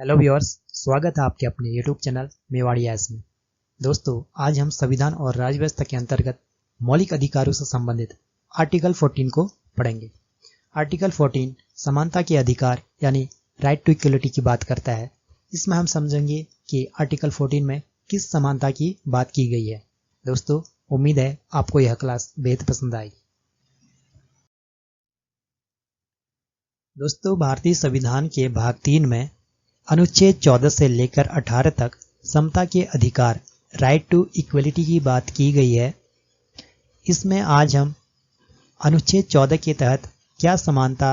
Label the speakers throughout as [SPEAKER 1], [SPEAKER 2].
[SPEAKER 1] Hello viewers, स्वागत है आपके अपने यूट्यूब चैनल मेवाड़ी एस में। दोस्तों, आज हम संविधान और राज्य व्यवस्था के अंतर्गत मौलिक अधिकारों से संबंधित आर्टिकल 14 को पढ़ेंगे। आर्टिकल 14 समानता के अधिकार यानी राइट टू इक्वलिटी की बात करता है। इसमें हम समझेंगे कि आर्टिकल 14 में किस समानता की बात की गई है। दोस्तों, उम्मीद है आपको यह क्लास बेहद पसंद आएगी। दोस्तों, भारतीय संविधान के भाग 3 में अनुच्छेद 14 से लेकर 18 तक समता के अधिकार राइट टू इक्वलिटी की बात की गई है। इसमें आज हम अनुच्छेद 14 के तहत क्या समानता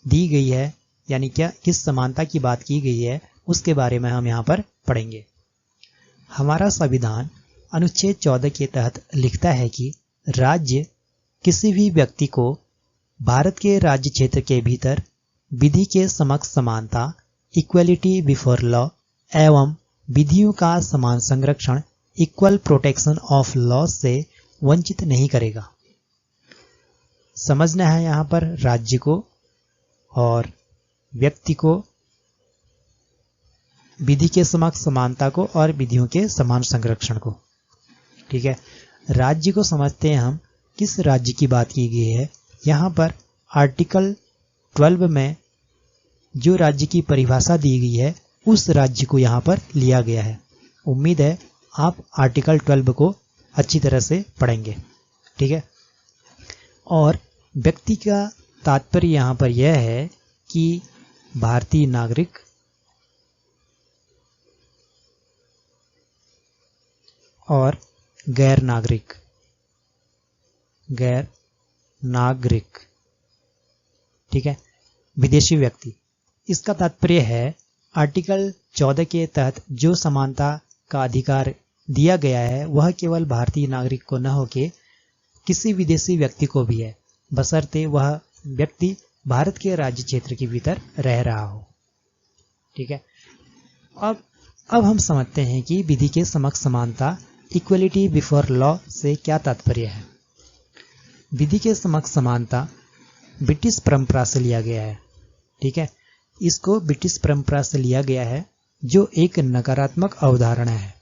[SPEAKER 1] दी गई है यानी क्या किस समानता की बात की गई है उसके बारे में हम यहाँ पर पढ़ेंगे। हमारा संविधान अनुच्छेद 14 के तहत लिखता है कि राज्य किसी भी व्यक्ति को भारत के राज्य क्षेत्र के भीतर विधि के समक्ष समानता इक्वलिटी बिफोर लॉ एवं विधियों का समान संरक्षण इक्वल प्रोटेक्शन ऑफ लॉ से वंचित नहीं करेगा। समझना है यहाँ पर राज्य को और व्यक्ति को, विधि के समक्ष समानता को और विधियों के समान संरक्षण को। ठीक है, राज्य को समझते हैं हम किस राज्य की बात की गई है। यहाँ पर आर्टिकल 12 में जो राज्य की परिभाषा दी गई है उस राज्य को यहाँ पर लिया गया है। उम्मीद है आप आर्टिकल 12 को अच्छी तरह से पढ़ेंगे। ठीक है, और व्यक्ति का तात्पर्य यहाँ पर यह है कि भारतीय नागरिक और गैर नागरिक, ठीक है, विदेशी व्यक्ति। इसका तात्पर्य है आर्टिकल 14 के तहत जो समानता का अधिकार दिया गया है वह केवल भारतीय नागरिक को न होके किसी विदेशी व्यक्ति को भी है, बशर्ते वह व्यक्ति भारत के राज्य क्षेत्र के भीतर रह रहा हो। ठीक है, अब हम समझते हैं कि विधि के समक्ष समानता इक्वलिटी बिफोर लॉ से क्या तात्पर्य है। विधि के समक्ष समानता ब्रिटिश परंपरा से लिया गया है। ठीक है, इसको ब्रिटिश परंपरा से लिया गया है जो एक नकारात्मक अवधारणा है।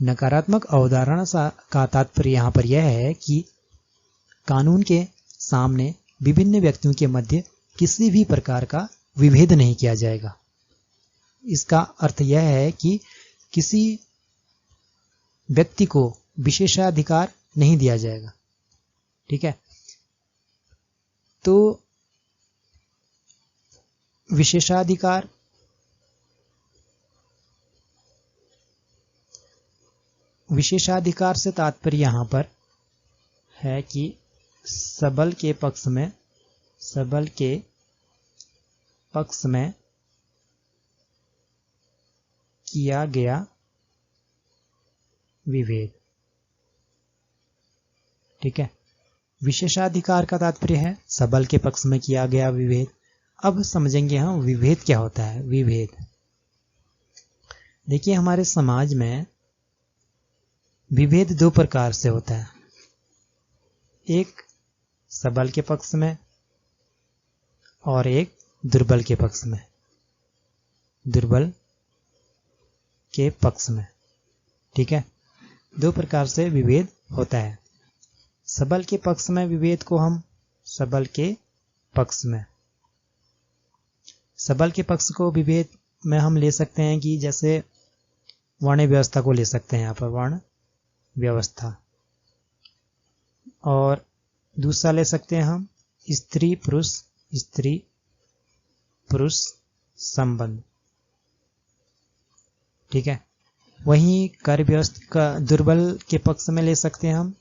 [SPEAKER 1] नकारात्मक अवधारणा का तात्पर्य यहाँ पर यह है कि कानून के सामने विभिन्न व्यक्तियों के मध्य किसी भी प्रकार का विभेद नहीं किया जाएगा। इसका अर्थ यह है कि किसी व्यक्ति को विशेषाधिकार नहीं दिया जाएगा। ठीक है, तो विशेषाधिकार से तात्पर्य यहाँ पर है कि सबल के पक्ष में किया गया विभेद। ठीक है, विशेषाधिकार का तात्पर्य है सबल के पक्ष में किया गया विभेद। अब समझेंगे हम विभेद क्या होता है। विभेद देखिए, हमारे समाज में विभेद दो प्रकार से होता है, एक सबल के पक्ष में और एक दुर्बल के पक्ष में। ठीक है, दो प्रकार से विभेद होता है। सबल के पक्ष में विभेद को हम सबल के पक्ष को विभेद में हम ले सकते हैं कि जैसे वर्ण व्यवस्था को ले सकते हैं यहाँ पर, वर्ण व्यवस्था, और दूसरा ले सकते हैं हम स्त्री पुरुष संबंध। ठीक है, वहीं कर व्यवस्था का दुर्बल के पक्ष में ले सकते हैं हम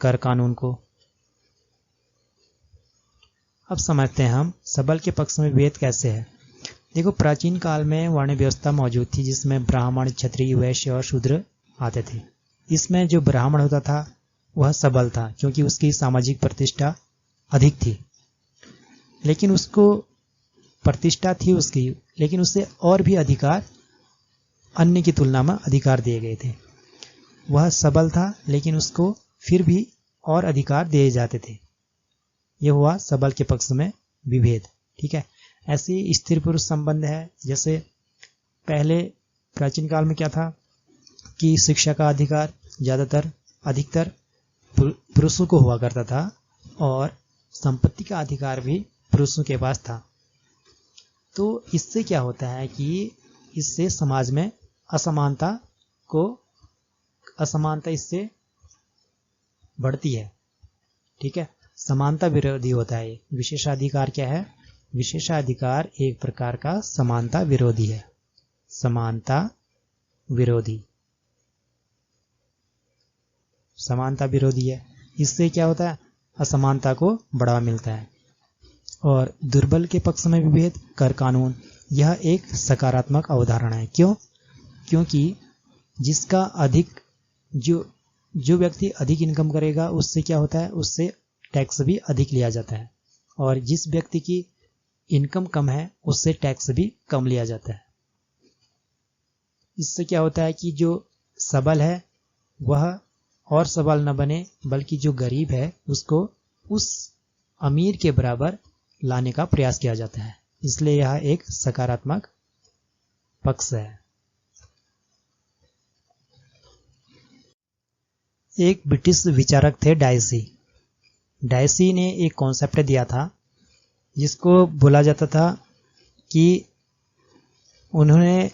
[SPEAKER 1] कर कानून को। अब समझते हैं हम सबल के पक्ष में विभेद कैसे है। देखो, प्राचीन काल में वर्ण व्यवस्था मौजूद थी जिसमें ब्राह्मण, क्षत्रिय, वैश्य और शूद्र आते थे। इसमें जो ब्राह्मण होता था वह सबल था क्योंकि उसकी सामाजिक प्रतिष्ठा अधिक थी, लेकिन उसको प्रतिष्ठा थी उसकी, लेकिन उसे और भी अधिकार अन्य की तुलना में अधिकार दिए गए थे। वह सबल था लेकिन उसको फिर भी और अधिकार दिए जाते थे। यह हुआ सबल के पक्ष में विभेद। ठीक है, ऐसे स्त्री पुरुष संबंध है, जैसे पहले प्राचीन काल में क्या था कि शिक्षा का अधिकार अधिकतर पुरुषों को हुआ करता था और संपत्ति का अधिकार भी पुरुषों के पास था। तो इससे क्या होता है कि इससे समाज में असमानता इससे बढ़ती है। ठीक है, समानता विरोधी होता है। विशेषाधिकार क्या है? विशेषाधिकार एक प्रकार का समानता विरोधी है। समानता विरोधी है। इससे क्या होता है? असमानता को बढ़ावा मिलता है। और दुर्बल के पक्ष में विभेद कर कानून, यह एक सकारात्मक अवधारणा है। क्यों? क्योंकि जिसका अधिक जो व्यक्ति अधिक इनकम करेगा उससे क्या होता है? उससे टैक्स भी अधिक लिया जाता है। और जिस व्यक्ति की इनकम कम है उससे टैक्स भी कम लिया जाता है। इससे क्या होता है कि जो सबल है वह और सबल न बने, बल्कि जो गरीब है उसको उस अमीर के बराबर लाने का प्रयास किया जाता है। इसलिए यह एक सकारात्मक पक्ष है। एक ब्रिटिश विचारक थे डायसी ने एक कॉन्सेप्ट दिया था जिसको बोला जाता था कि उन्होंने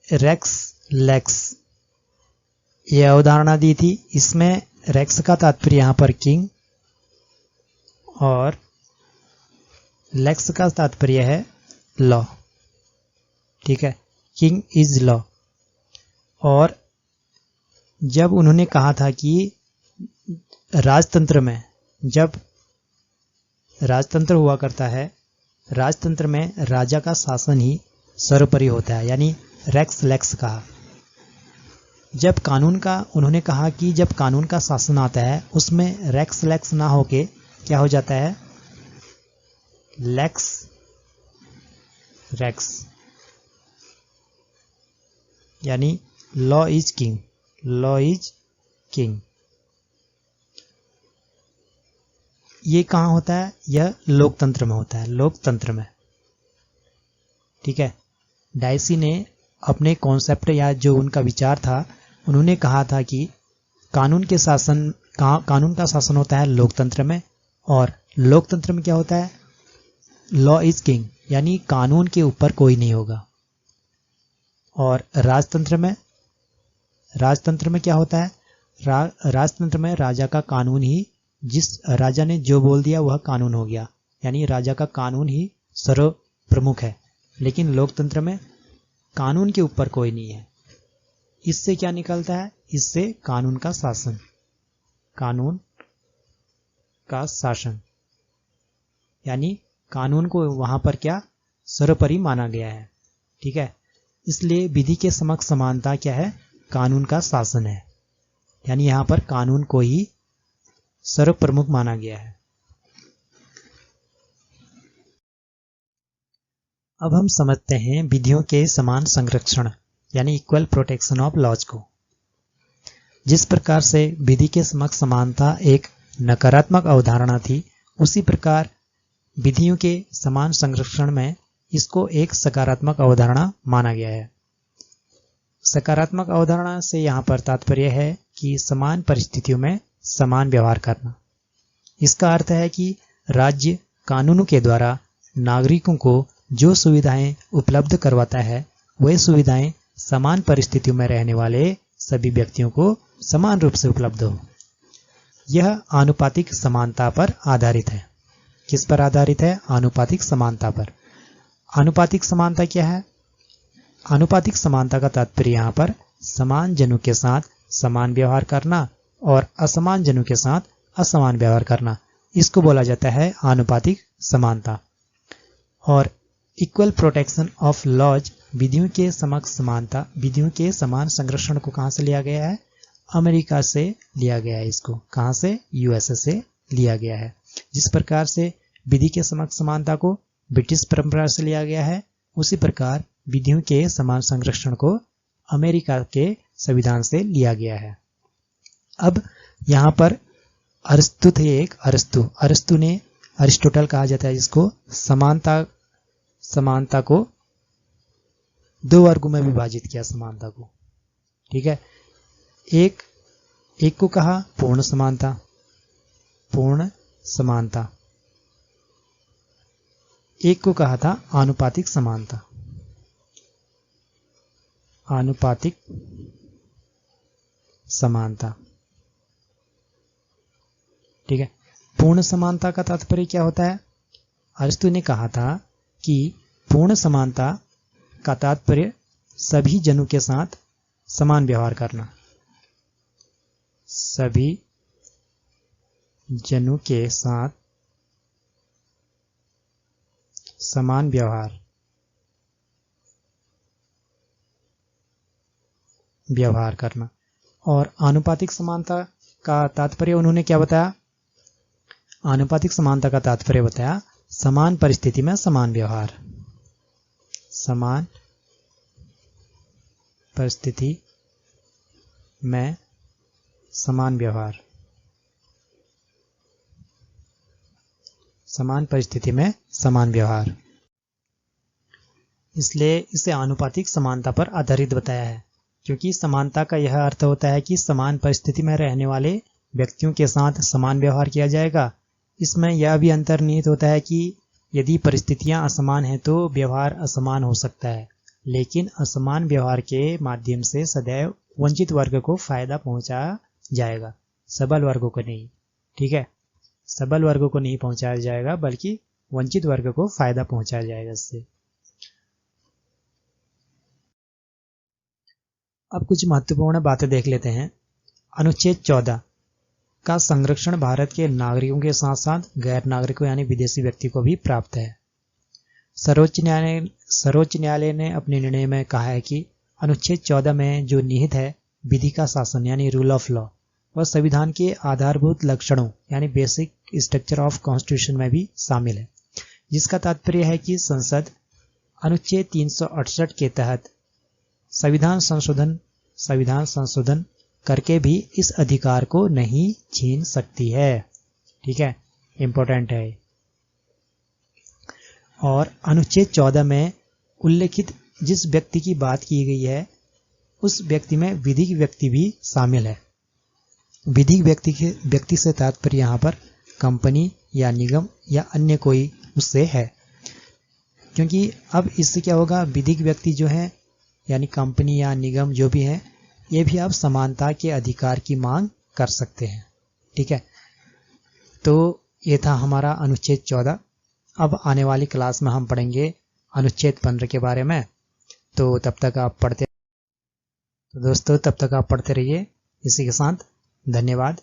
[SPEAKER 1] रेक्स लेक्स यह अवधारणा दी थी। इसमें रेक्स का तात्पर्य यहाँ पर किंग और लेक्स का तात्पर्य है लॉ। ठीक है, किंग इज लॉ। और जब उन्होंने कहा था कि राजतंत्र में, जब राजतंत्र हुआ करता है, राजतंत्र में राजा का शासन ही सर्वोपरि होता है, यानी रेक्स लेक्स कहा। जब कानून का, उन्होंने कहा कि जब कानून का शासन आता है उसमें रेक्स लेक्स ना होके क्या हो जाता है? लेक्स रेक्स, यानी लॉ इज किंग। ये कहाँ होता है? यह लोकतंत्र में होता है, लोकतंत्र में। ठीक है, डायसी ने अपने कॉन्सेप्ट या जो उनका विचार था, उन्होंने कहा था कि कानून का शासन होता है लोकतंत्र में, और लोकतंत्र में क्या होता है? लॉ इज किंग, यानी कानून के ऊपर कोई नहीं होगा। और राजतंत्र में क्या होता है? राजतंत्र में राजा का कानून ही, जिस राजा ने जो बोल दिया वह कानून हो गया, यानी राजा का कानून ही सर्व प्रमुख है। लेकिन लोकतंत्र में कानून के ऊपर कोई नहीं है। इससे क्या निकलता है? इससे कानून का शासन, यानी कानून को वहां पर क्या सर्वोपरि माना गया है। ठीक है, इसलिए विधि के समक्ष समानता क्या है? कानून का शासन है, यानी यहां पर कानून को ही सर्व प्रमुख माना गया है। अब हम समझते हैं विधियों के समान संरक्षण यानी इक्वल प्रोटेक्शन ऑफ लॉज को। जिस प्रकार से विधि के समक्ष समानता एक नकारात्मक अवधारणा थी, उसी प्रकार विधियों के समान संरक्षण में इसको एक सकारात्मक अवधारणा माना गया है। सकारात्मक अवधारणा से यहाँ पर तात्पर्य है कि समान परिस्थितियों में समान व्यवहार करना। इसका अर्थ है कि राज्य कानूनों के द्वारा नागरिकों को जो सुविधाएं उपलब्ध करवाता है, वह सुविधाएं समान परिस्थितियों में रहने वाले सभी व्यक्तियों को समान रूप से उपलब्ध हो। यह आनुपातिक समानता पर आधारित है। किस पर आधारित है? आनुपातिक समानता पर। आनुपातिक समानता क्या है? आनुपातिक समानता का तात्पर्य यहाँ पर समान जनों के साथ समान व्यवहार करना और असमान जनों के साथ असमान व्यवहार करना, इसको बोला जाता है आनुपातिक समानता। और इक्वल प्रोटेक्शन ऑफ लॉज, विधियों के समक्ष समानता, विधियों के समान संरक्षण को कहां से लिया गया है? अमेरिका से लिया गया है। इसको कहां से? यूएसए से लिया गया है। जिस प्रकार से विधि के समक्ष समानता को ब्रिटिश परंपरा से लिया गया है, उसी प्रकार विधियों के समान संरक्षण को अमेरिका के संविधान से लिया गया है। अब यहाँ पर अरिस्तु थे एक, अरिस्तु ने, अरिस्टोटल कहा जाता है जिसको, समानता को दो वर्गों में विभाजित किया समानता को। ठीक है, एक को कहा पूर्ण समानता, पूर्ण समानता, एक को कहा था आनुपातिक समानता, आनुपातिक समानता। ठीक है, पूर्ण समानता का तात्पर्य क्या होता है? अरिस्तु ने कहा था कि पूर्ण समानता का तात्पर्य सभी जनों के साथ समान व्यवहार करना, सभी जनों के साथ समान व्यवहार करना। और आनुपातिक समानता का तात्पर्य उन्होंने क्या बताया? आनुपातिक समानता का तात्पर्य बताया समान परिस्थिति में समान व्यवहार, समान परिस्थिति में समान व्यवहार, समान परिस्थिति में समान व्यवहार। इसलिए इसे आनुपातिक समानता पर आधारित बताया है, क्योंकि समानता का यह अर्थ होता है कि समान परिस्थिति में रहने वाले व्यक्तियों के साथ समान व्यवहार किया जाएगा। इसमें यह भी अंतर्निहित होता है कि यदि परिस्थितियां असमान हैं तो व्यवहार असमान हो सकता है, लेकिन असमान व्यवहार के माध्यम से सदैव वंचित वर्ग को फायदा पहुंचाया जाएगा, सबल वर्गों को नहीं। ठीक है, सबल वर्गों को नहीं पहुंचाया जाएगा, बल्कि वंचित वर्ग को फायदा पहुंचाया जाएगा इससे। अब कुछ महत्वपूर्ण बातें देख लेते हैं। अनुच्छेद 14 का संरक्षण भारत के नागरिकों के साथ साथ गैर नागरिकों यानी विदेशी व्यक्ति को भी प्राप्त है। सर्वोच्च न्यायालय ने अपने निर्णय में कहा है कि अनुच्छेद 14 में जो निहित है विधि का शासन यानी रूल ऑफ लॉ, वह संविधान के आधारभूत लक्षणों यानी बेसिक स्ट्रक्चर ऑफ कॉन्स्टिट्यूशन में भी शामिल है, जिसका तात्पर्य है कि संसद अनुच्छेद 368 के तहत संविधान संशोधन करके भी इस अधिकार को नहीं छीन सकती है। ठीक है, इंपॉर्टेंट है। और अनुच्छेद 14 में उल्लेखित जिस व्यक्ति की बात की गई है उस व्यक्ति में विधिक व्यक्ति भी शामिल है। विधिक व्यक्ति से तात्पर्य यहाँ पर कंपनी या निगम या अन्य कोई उससे है, क्योंकि अब इससे क्या होगा, विधिक व्यक्ति जो है यानी कंपनी या निगम जो भी है, ये भी आप समानता के अधिकार की मांग कर सकते हैं। ठीक है, तो ये था हमारा अनुच्छेद 14। अब आने वाली क्लास में हम पढ़ेंगे अनुच्छेद 15 के बारे में। तो तब तक आप पढ़ते रहिए। इसी के साथ धन्यवाद।